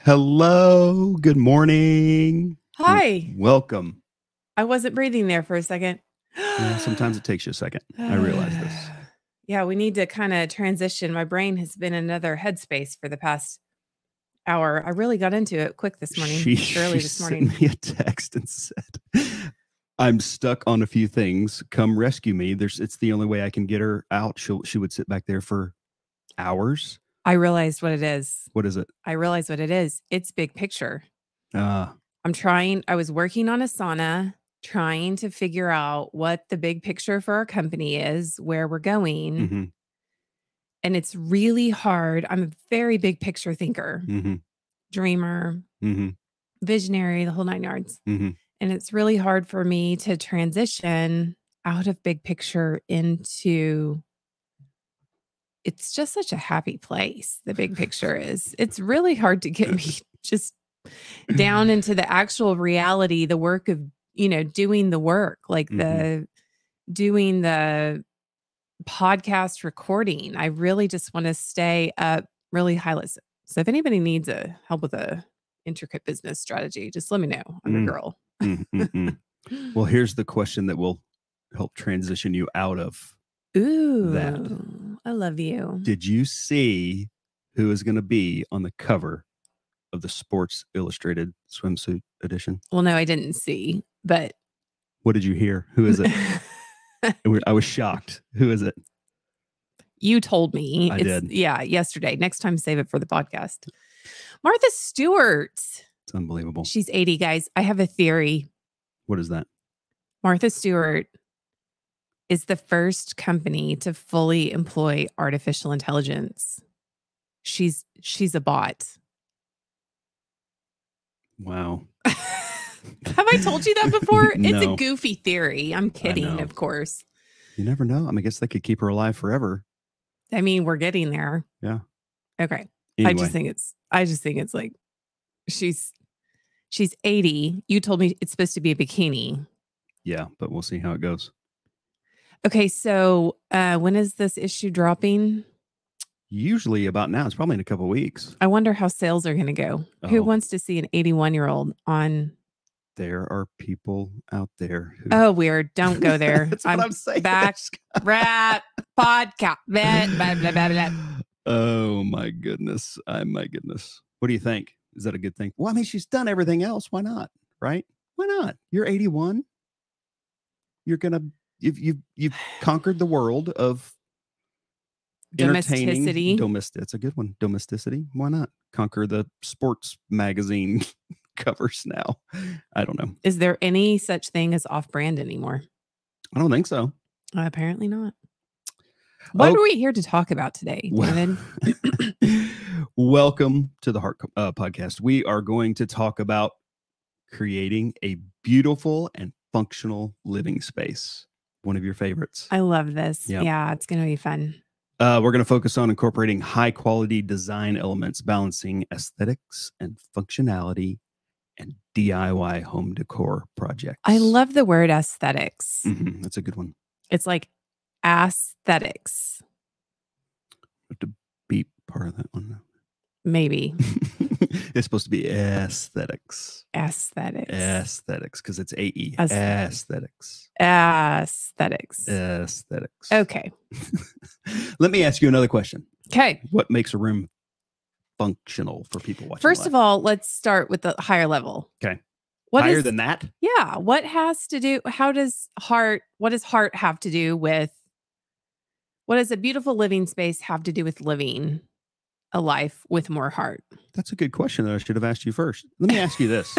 Hello. Good morning. Hi. Welcome. I wasn't breathing there for a second. Yeah, sometimes it takes you a second. I realize this. Yeah, we need to kind of transition. My brain has been in another headspace for the past hour. I really got into it quick this morning, early this morning. She sent me a text and said, I'm stuck on a few things. Come rescue me. It's the only way I can get her out. She would sit back there for hours. I realized what it is. What is it? I realized what it is. It's big picture. Uh, I was working on Asana, trying to figure out what the big picture for our company is, where we're going. mm-hmm, And it's really hard. I'm a very big picture thinker, mm-hmm, dreamer, mm-hmm, visionary, the whole nine yards. mm-hmm. And it's really hard for me to transition out of big picture into it's just such a happy place. The big picture is. It's really hard to get me just down into the actual reality, the work of, doing the work, like doing the podcast recording. I really just want to stay up really high. So if anybody needs help with a intricate business strategy, just let me know. I'm a girl. Well, here's the question that will help transition you out of that. I love you. Did you see who is going to be on the cover of the Sports Illustrated swimsuit edition? Well, no, I didn't see, but what did you hear? Who is it? I was shocked. Who is it? You told me. I did. Yeah, yesterday. Next time, save it for the podcast. Martha Stewart. It's unbelievable. She's 80, guys. I have a theory. What is that? Martha Stewart is the first company to fully employ artificial intelligence. She's a bot. Wow. Have I told you that before? No. It's a goofy theory. I'm kidding, of course. You never know. I guess they could keep her alive forever. I mean, we're getting there. Yeah. Okay. Anyway. I just think it's like she's 80. You told me it's supposed to be a bikini. Yeah, but we'll see how it goes. Okay, so when is this issue dropping? Usually about now. It's probably in a couple of weeks. I wonder how sales are going to go. Oh. Who wants to see an 81-year-old on? There are people out there who... Oh, weird. Don't go there. That's what I'm saying. Back rap podcast. Blah, blah, blah, blah, blah. Oh, my goodness. My goodness. What do you think? Is that a good thing? Well, I mean, she's done everything else. Why not? Right? Why not? You're 81. You're going to... You've conquered the world of domesticity. That's a good one. Domesticity. Why not conquer the sports magazine covers now? I don't know. Is there any such thing as off-brand anymore? I don't think so. Apparently not. What are we here to talk about today, David? Welcome to the Heart Podcast. We are going to talk about creating a beautiful and functional living space. One of your favorites. I love this. Yep. Yeah, it's going to be fun. We're going to focus on incorporating high quality design elements, balancing aesthetics and functionality and DIY home decor projects. I love the word aesthetics. Mm-hmm. That's a good one. It's like aesthetics. Have to beep part of that one. Maybe. It's supposed to be aesthetics. Aesthetics. Aesthetics, because it's AE. Aesthetics. Aesthetics. Aesthetics. Okay. Let me ask you another question. Okay. What makes a room functional for people watching? First of all, let's start with the higher level. Okay. Higher than that? Yeah. What does heart have to do with, what does a beautiful living space have to do with living a life with more heart? That's a good question that I should have asked you first. Let me ask you this.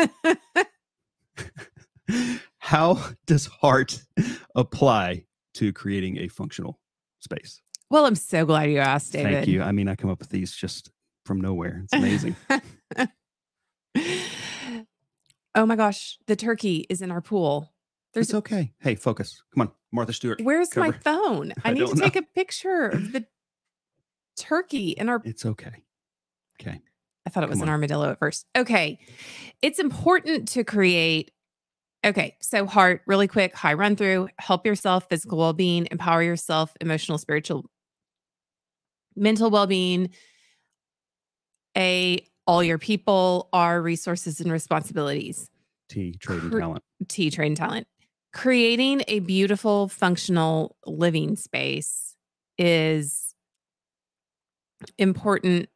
How does heart apply to creating a functional space? Well, I'm so glad you asked, David. Thank you. I mean, I come up with these just from nowhere. It's amazing. Oh my gosh, the turkey is in our pool. It's okay. Hey, focus. Come on, Martha Stewart. Where's my phone? I need to take a picture of the turkey in our... It's okay. Okay. I thought it was an armadillo at first. Okay. It's important to create... Okay, so heart, really quick, high run through, help yourself, physical well-being, empower yourself, emotional, spiritual, mental well-being, a all your people are resources and responsibilities. T, trade and talent. T, trade and talent. Creating a beautiful, functional living space is important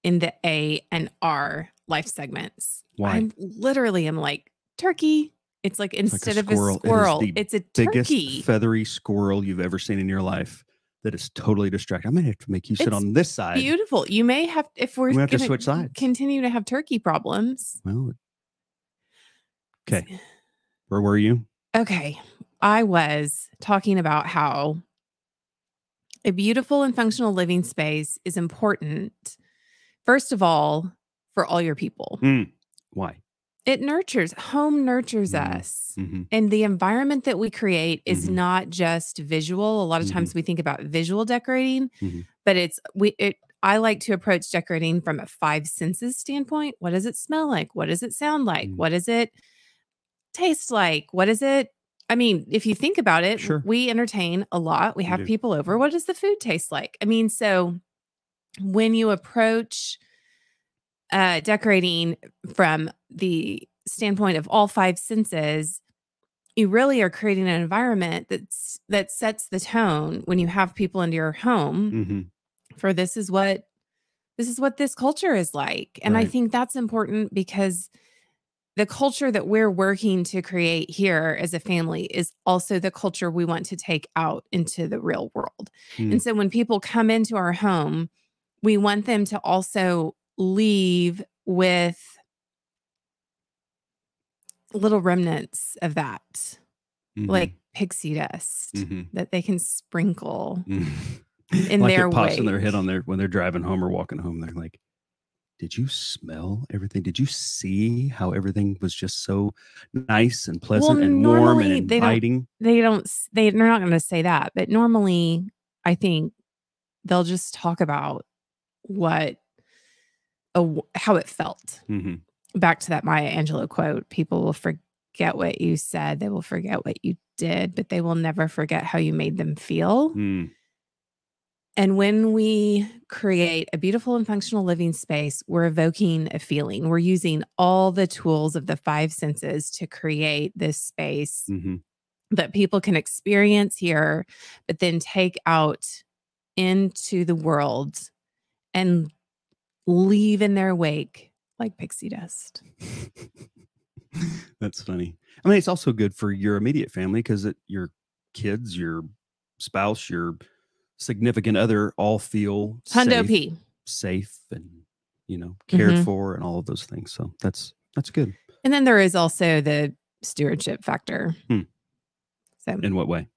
in the A and R life segments. Why? I literally am like, turkey. It's like instead of a squirrel, it's a biggest turkey. Feathery squirrel you've ever seen in your life that is totally distracting. I'm going to have to make you sit on this side. Beautiful. You may have, if we're going to switch sides, continue to have turkey problems. Well, okay. Where were you? Okay. I was talking about how a beautiful and functional living space is important, first of all, for all your people. Why? Home nurtures us. And the environment that we create is not just visual. A lot of times we think about visual decorating, but I like to approach decorating from a 5 senses standpoint. What does it smell like? What does it sound like? What does it taste like? What is it? I mean, if you think about it, we entertain a lot. We have people over. What does the food taste like? I mean, so when you approach decorating from the standpoint of all 5 senses, you really are creating an environment that sets the tone when you have people into your home for this is what this culture is like. And I think that's important because the culture that we're working to create here as a family is also the culture we want to take out into the real world. And so when people come into our home, we want them to also leave with little remnants of that, like pixie dust that they can sprinkle in like their it pops way. in their head when they're driving home or walking home. They're like, did you smell everything? Did you see how everything was just so nice and pleasant and warm and inviting? They're not going to say that, but normally I think they'll just talk about how it felt. Back to that Maya Angelou quote, people will forget what you said. They will forget what you did, but they will never forget how you made them feel. And when we create a beautiful and functional living space, we're evoking a feeling. We're using all the tools of the 5 senses to create this space that people can experience here, but then take out into the world and leave in their wake like pixie dust. That's funny. I mean, it's also good for your immediate family because your kids, your spouse, your significant other all feel safe and, cared for and all of those things. So that's good. And then there is also the stewardship factor. So in what way?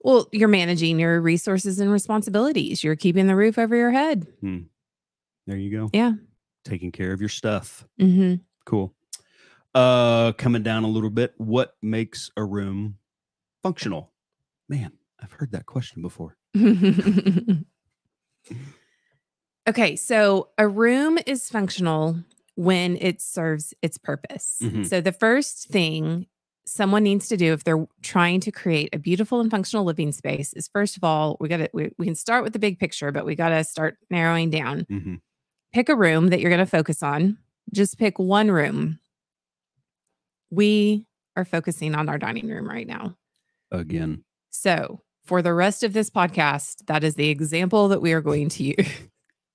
Well, you're managing your resources and responsibilities. You're keeping the roof over your head. There you go. Yeah. Taking care of your stuff. Cool. Coming down a little bit. What makes a room functional? Man, I've heard that question before. Okay, so a room is functional when it serves its purpose. So the first thing someone needs to do if they're trying to create a beautiful and functional living space is, first of all, we can start with the big picture, but we got to start narrowing down. Pick a room that you're going to focus on. Just pick one room. We are focusing on our dining room right now. Again. So for the rest of this podcast, that is the example that we are going to use.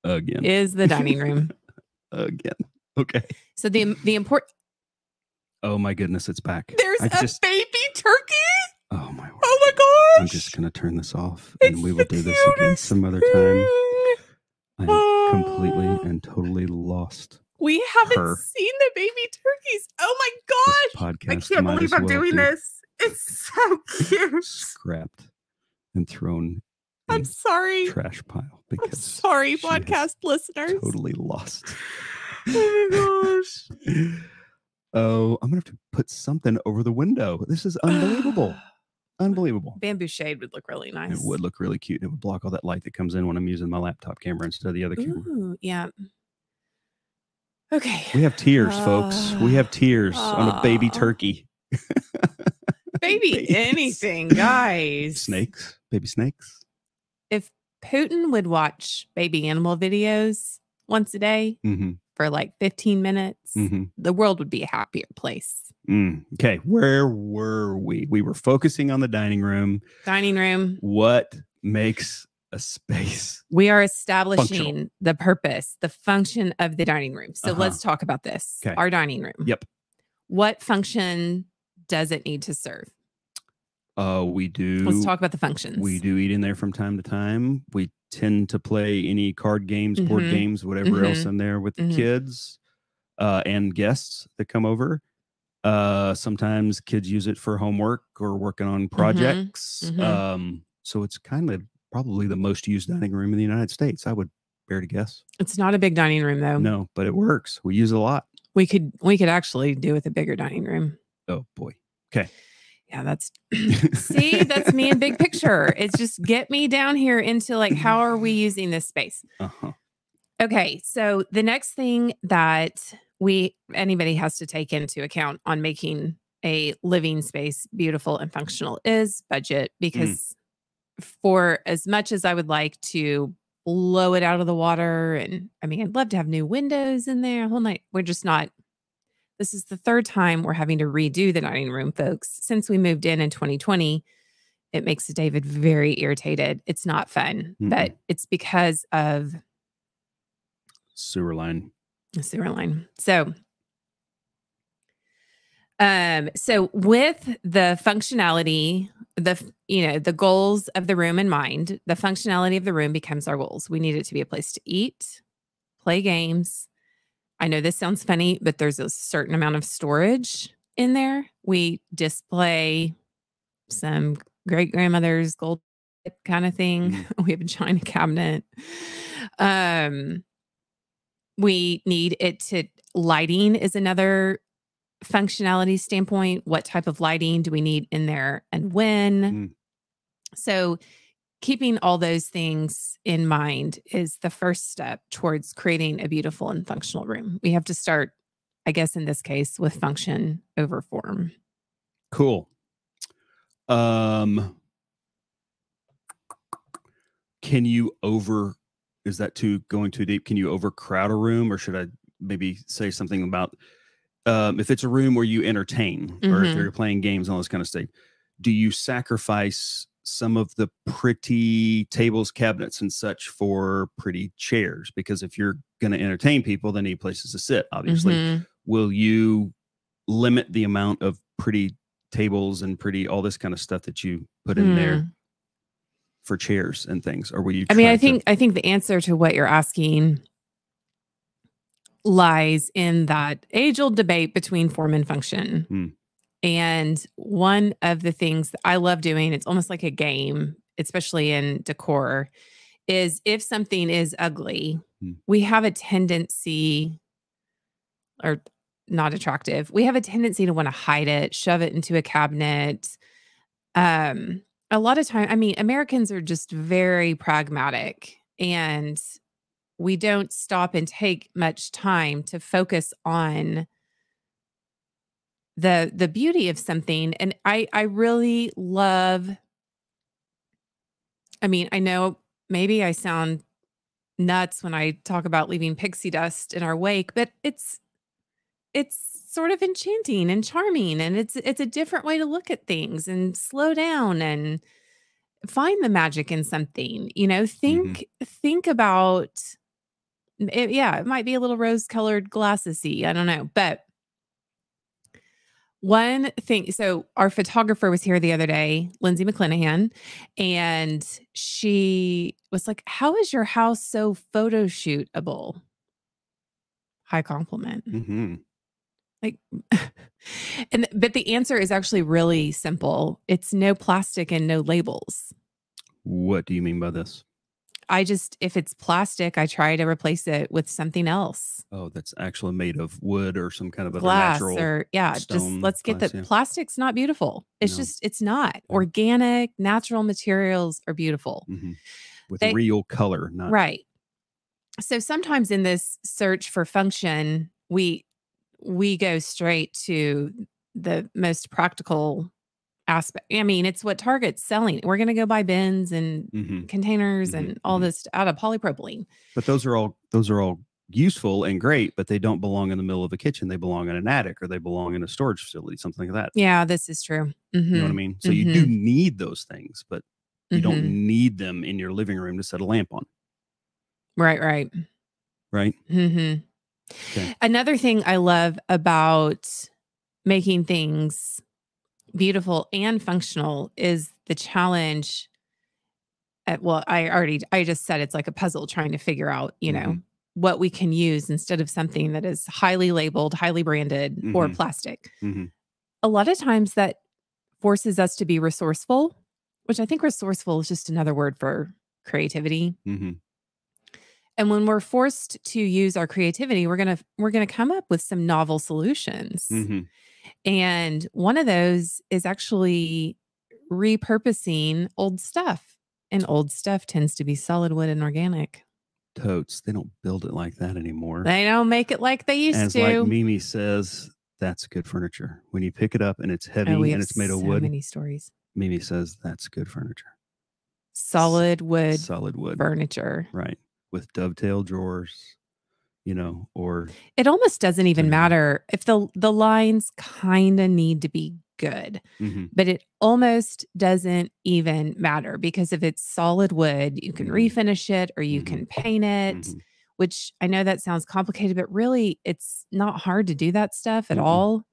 Again. Is the dining room. Again. Okay. So the important. Oh my goodness, it's back. There's a baby turkey. Oh my word. Oh my gosh. I'm just going to turn this off and we will do this again some other time. I'm completely and totally lost. We haven't seen the baby turkeys. Oh my gosh. I can't believe I'm doing this. It's so cute. Scrapped and thrown. I'm sorry. Trash pile. I'm sorry, podcast listeners. Totally lost. Oh my gosh. Oh, I'm going to have to put something over the window. This is unbelievable. Unbelievable. Bamboo shade would look really nice. It would look really cute. It would block all that light that comes in when I'm using my laptop camera instead of the other camera. Ooh, yeah. Okay. We have tears, folks. We have tears on a baby turkey. Baby anything, guys. Snakes. Baby snakes. If Putin would watch baby animal videos, once a day for like 15 minutes, the world would be a happier place. Okay. Where were we? We were focusing on the dining room. Dining room. What makes a space? We are establishing the purpose, the function of the dining room. So let's talk about this. Okay. Our dining room. Yep. What function does it need to serve? We do. Let's talk about the functions. We do eat in there from time to time. We tend to play any card games, board games, whatever else in there with the kids and guests that come over. Sometimes kids use it for homework or working on projects. So it's kind of probably the most used dining room in the United States, I would bear to guess. It's not a big dining room though. No, but it works. We use it a lot. We could actually do with a bigger dining room. Oh boy. Okay. Yeah, that's see, that's me in big picture. It's just get me down here into like, how are we using this space? Okay, so the next thing that anybody has to take into account on making a living space beautiful and functional is budget, because for as much as I would like to blow it out of the water, and I mean, I'd love to have new windows in there a whole night, we're just not. This is the third time we're having to redo the dining room, folks. Since we moved in 2020, it makes David very irritated. It's not fun, but it's because of sewer line. The sewer line. So with the functionality, the goals of the room in mind, the functionality of the room becomes our goals. We need it to be a place to eat, play games. I know this sounds funny, but there's a certain amount of storage in there. We display some great grandmother's gold kind of thing. We have a china cabinet. We need it to lighting is another functionality standpoint. What type of lighting do we need in there and when? So keeping all those things in mind is the first step towards creating a beautiful and functional room. We have to start, I guess, in this case, with function over form. Cool. Can you is that going too deep? Can you overcrowd a room, or should I maybe say something about if it's a room where you entertain or if you're playing games and all this kind of stuff, do you sacrifice some of the pretty tables, cabinets, and such for pretty chairs? Because if you're going to entertain people, they need places to sit, obviously. Will you limit the amount of pretty tables and all this kind of stuff that you put in there for chairs and things? Or will you I think the answer to what you're asking lies in that age-old debate between form and function. And one of the things that I love doing, it's almost like a game, especially in decor, is if something is ugly, we have a tendency, or not attractive, we have a tendency to want to hide it, shove it into a cabinet. A lot of time, I mean, Americans are just very pragmatic, and we don't stop and take much time to focus on the beauty of something. And I really love, I mean, I know maybe I sound nuts when I talk about leaving pixie dust in our wake, but it's sort of enchanting and charming, and it's a different way to look at things and slow down and find the magic in something. Think about it. Yeah, it might be a little rose-colored glasses-y, I don't know, but one thing, so our photographer was here the other day, Lindsay McClanahan, and she was like, "How is your house so photo shootable?" High compliment. Like, but the answer is actually really simple. It's no plastic and no labels. What do you mean by this? If it's plastic, I try to replace it with something else. Oh, that's actually made of wood or some kind of a glass natural or just let's get the plastic's not beautiful. It's not. Organic, natural materials are beautiful. With real color, not right. So sometimes in this search for function, we go straight to the most practical aspect. I mean, it's what Target's selling. We're going to go buy bins and containers and all this out of polypropylene. But those are all useful and great, but they don't belong in the middle of a kitchen. They belong in an attic or they belong in a storage facility, something like that. Yeah, this is true. You know what I mean? So you do need those things, but you don't need them in your living room to set a lamp on. Right, right. Right? Okay. Another thing I love about making things beautiful and functional is the challenge. Well, I just said it's like a puzzle trying to figure out, you know, what we can use instead of something that is highly labeled, highly branded, or plastic. A lot of times that forces us to be resourceful, which I think resourceful is just another word for creativity. And when we're forced to use our creativity, we're gonna come up with some novel solutions. And one of those is actually repurposing old stuff. And old stuff tends to be solid wood and organic. Totes. They don't build it like that anymore. They don't make it like they used to. As like Mimi says, that's good furniture. When you pick it up and it's heavy and it's made of wood. So many stories. Mimi says that's good furniture. Solid wood furniture. Right. With dovetail drawers, you know, or it almost doesn't even matter if the lines kind of need to be good, but it almost doesn't even matter because if it's solid wood, you can refinish it or you can paint it, which I know that sounds complicated, but really it's not hard to do that stuff at all.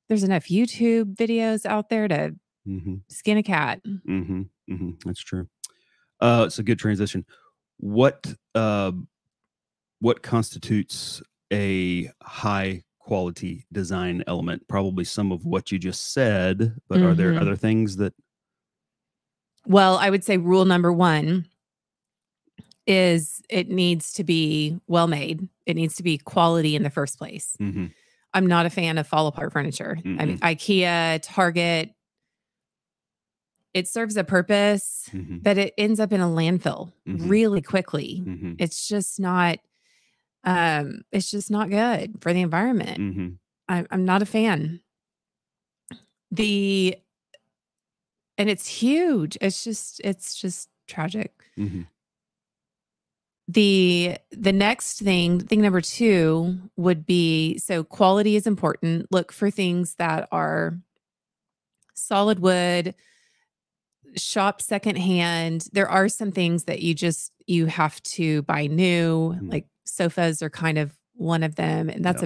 There's enough YouTube videos out there to skin a cat. That's true. It's a good transition. What constitutes a high quality design element? Probably some of what you just said, but are there other things that? Well, I would say rule number one is it needs to be well made. It needs to be quality in the first place. I'm not a fan of fall apart furniture. I mean, IKEA, Target, it serves a purpose, but it ends up in a landfill really quickly. It's just not good for the environment. I'm not a fan. And it's huge. It's just tragic. The next thing number two would be, so quality is important. Look for things that are solid wood, shop secondhand. There are some things that you have to buy new, like sofas are kind of one of them. And that's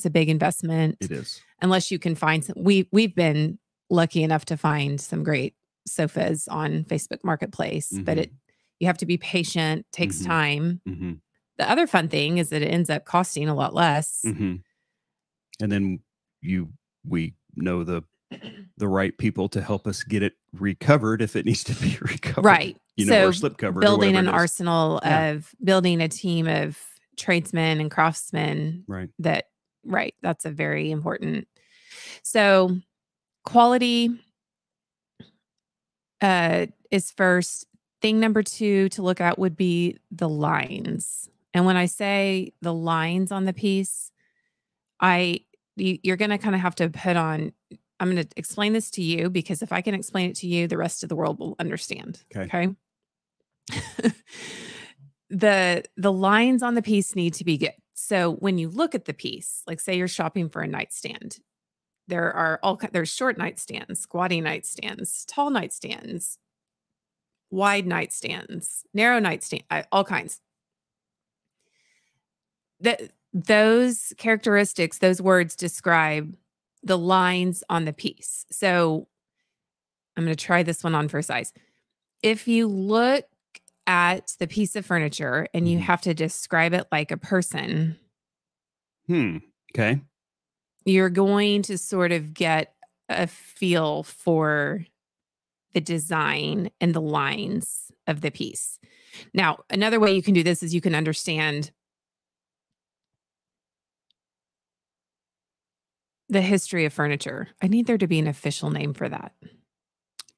a big investment. It is. Unless you can find some, we've been lucky enough to find some great sofas on Facebook Marketplace, but you have to be patient, takes time. The other fun thing is that it ends up costing a lot less. And then we know the right people to help us get it recovered if it needs to be recovered. Right. You know, or slip covered. Building an arsenal of building a team of tradesmen and craftsmen. Right. That's a very important. So quality is first. Thing number two to look at would be the lines. And when I say the lines on the piece, you're going to kind of have to put on, I'm going to explain this to you because if I can explain it to you, the rest of the world will understand. Okay. The lines on the piece need to be good. So when you look at the piece, like say you're shopping for a nightstand, there's short nightstands, squatty nightstands, tall nightstands, wide nightstands, narrow nightstand, all kinds. Those characteristics, those words describe the lines on the piece. So I'm going to try this one on for size. If you look at the piece of furniture and you have to describe it like a person, okay, you're going to sort of get a feel for the design and the lines of the piece. Now, another way you can do this is you can understand the history of furniture. I need there to be an official name for that.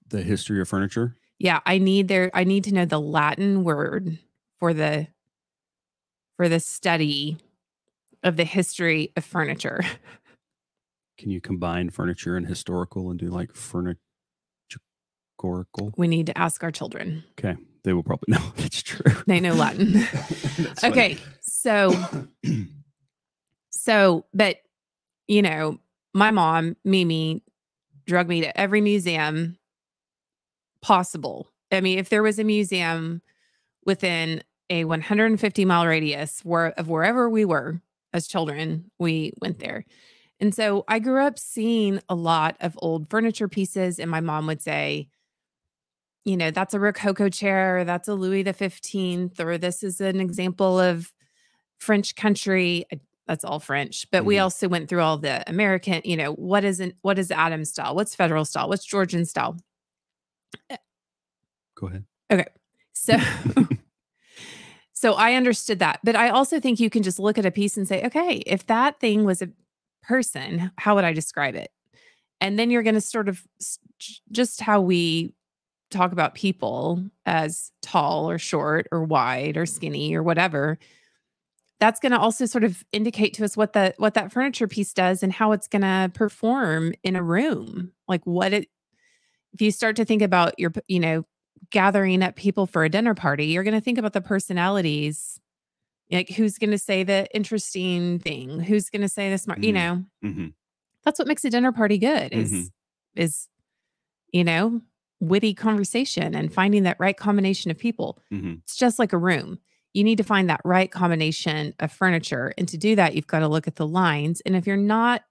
The history of furniture? Yeah, I need to know the Latin word for the study of the history of furniture. Can you combine furniture and historical and do like furniture? We need to ask our children. Okay. They will probably know. That's true. They know Latin. That's okay. But you know, my mom, Mimi, drug me to every museum possible. I mean, if there was a museum within a 150-mile radius of wherever we were as children, we went there. And so I grew up seeing a lot of old furniture pieces, and my mom would say, you know, that's a Rococo chair, that's a Louis XV, or this is an example of French country. That's all French. But we also went through all the American, you know, what is Adams style? What's Federal style? What's Georgian style? Go ahead. Okay. So so I understood that. But I also think you can just look at a piece and say, okay, if that thing was a person, how would I describe it? And then you're going to sort of just how we talk about people as tall or short or wide or skinny or whatever. That's going to also sort of indicate to us what that furniture piece does and how it's going to perform in a room. Like if you start to think about your, you know, gathering up people for a dinner party, you're going to think about the personalities. Like who's going to say the interesting thing? Who's going to say the smart, you know, that's what makes a dinner party good is, you know, witty conversation and finding that right combination of people. It's just like a room. You need to find that right combination of furniture. And to do that, you've got to look at the lines. And if you're not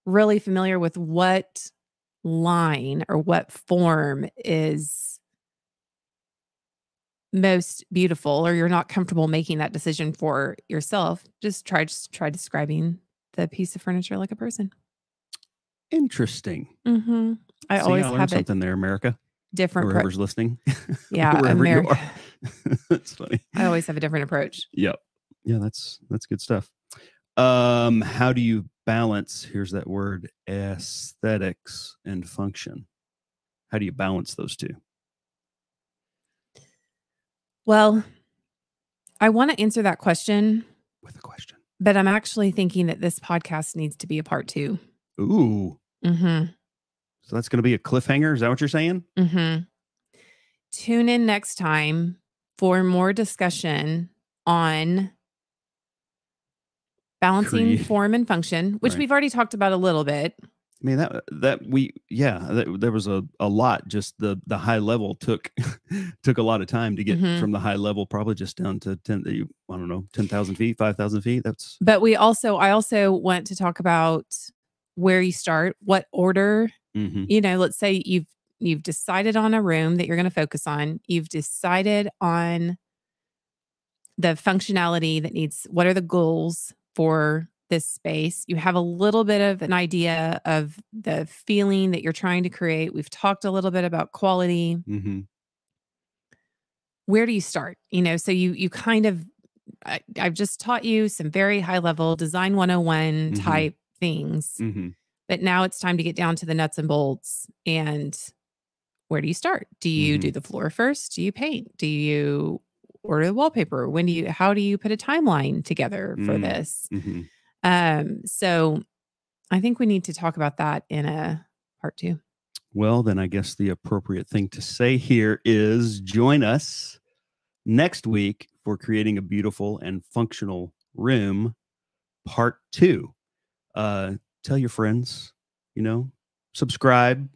really familiar with what line or what form is most beautiful, or you're not comfortable making that decision for yourself, just try describing the piece of furniture like a person. Interesting. I always have something there, America. Different. Whoever's listening. Yeah, wherever America. you are. That's funny. I always have a different approach. Yep. Yeah, that's good stuff. How do you balance, here's that word, aesthetics and function? How do you balance those two? Well, I want to answer that question with a question, but I'm actually thinking that this podcast needs to be a part 2. Ooh. So that's going to be a cliffhanger. Is that what you're saying? Tune in next time for more discussion on balancing form and function, which we've already talked about a little bit. I mean, there was a lot. Just the high level took a lot of time to get from the high level, probably just down to 10,000 feet, 5,000 feet. But I also want to talk about where you start, what order. You know, let's say you've decided on a room that you're going to focus on. You've decided on the functionality what are the goals for this space. You have a little bit of an idea of the feeling that you're trying to create. We've talked a little bit about quality. Where do you start? You know, so you kind of, I've just taught you some very high level design 101 type things, but now it's time to get down to the nuts and bolts. And where do you start? Do you do the floor first? Do you paint? Do you order the wallpaper? How do you put a timeline together for this? So I think we need to talk about that in a part 2. Well, then I guess the appropriate thing to say here is join us next week for creating a beautiful and functional room, part 2. Tell your friends, subscribe,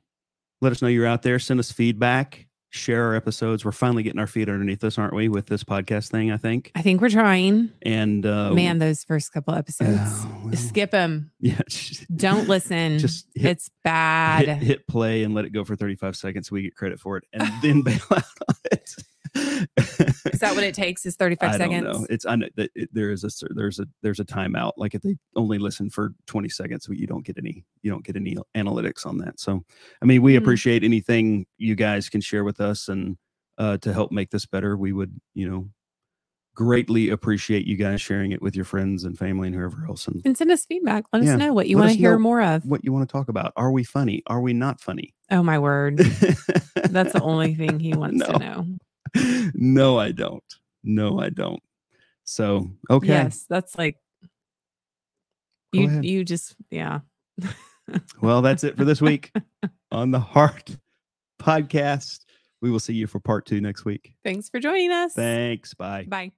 let us know you're out there, send us feedback, share our episodes. We're finally getting our feet underneath us, aren't we, with this podcast thing, I think we're trying. And man, those first couple episodes, skip them. Yeah. Don't listen. It's bad. Hit play and let it go for 35 seconds so we get credit for it and then bail out on it. Is that what it takes? Is 35 seconds? I don't know. There's a timeout. Like if they only listen for 20 seconds, you don't get any analytics on that. So, I mean, we appreciate anything you guys can share with us and to help make this better. We would, greatly appreciate you guys sharing it with your friends and family and whoever else. And send us feedback. Let us know what you want to hear more of. What you want to talk about. Are we funny? Are we not funny? Oh, my word. That's the only thing he wants to know. No, I don't. So, okay. Yes, that's like, you just, yeah. Well, that's it for this week on the Heart Podcast. We will see you for part 2 next week. Thanks for joining us. Thanks. Bye. Bye.